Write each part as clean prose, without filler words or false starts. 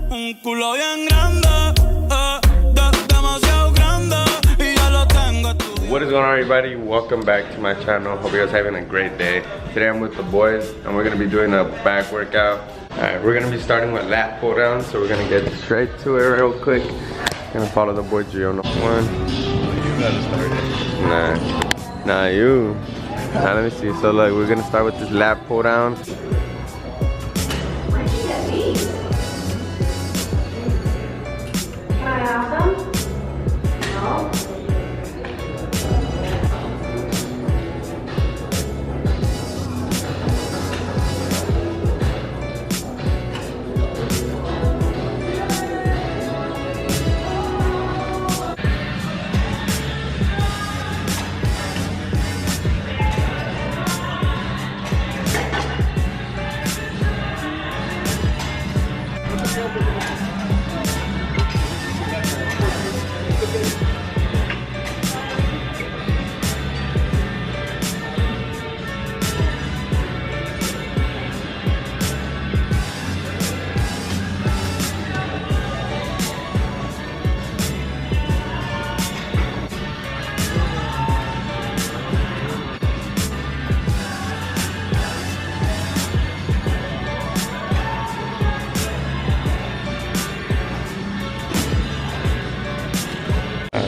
Un culo bien grande, demasiado grande, y ya lo tengo estudiado. What is going on, everybody? Welcome back to my channel. Hope you guys are having a great day. Today I'm with the boys and we're gonna be doing a back workout. Alright, we're gonna be starting with lat pull down, so we're gonna get straight to it real quick. Gonna follow the boy Gio on one. You gotta start it. Nah, you. Now let me see. So look, we're gonna start with this lat pull down. Can I have them? No?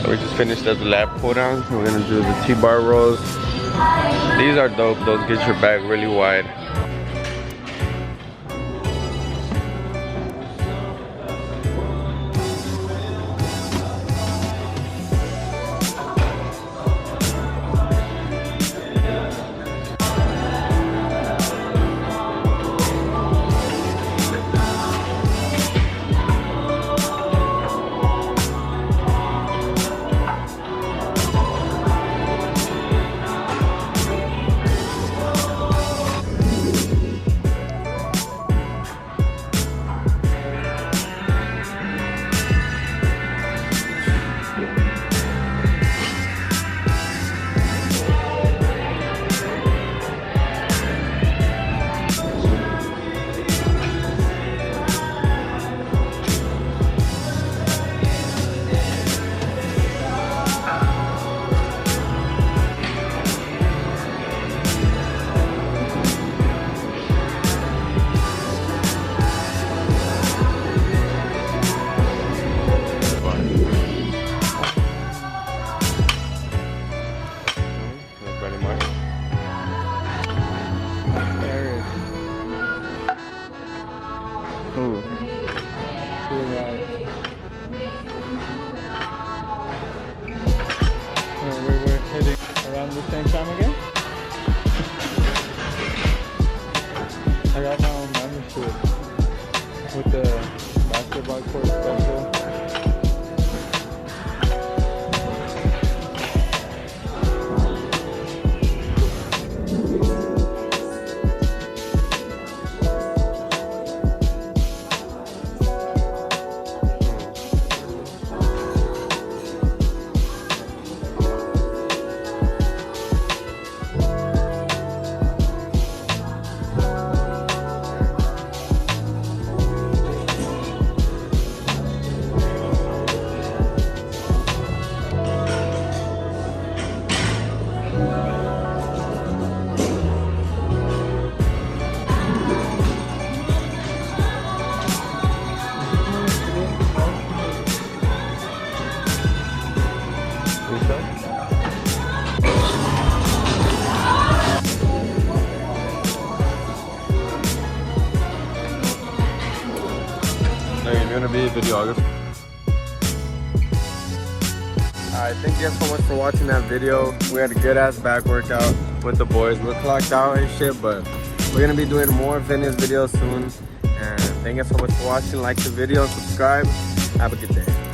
We just finished up the lat pull down. We're gonna do the T-bar rolls. These are dope. Those get your back really wide. Around the same time again? I got my own membership with the basketball court special. You're gonna be a videographer. Alright, thank you guys so much for watching that video. We had a good ass back workout with the boys. We're clocked out and shit, but we're gonna be doing more fitness videos soon. And thank you guys so much for watching. Like the video, subscribe. Have a good day.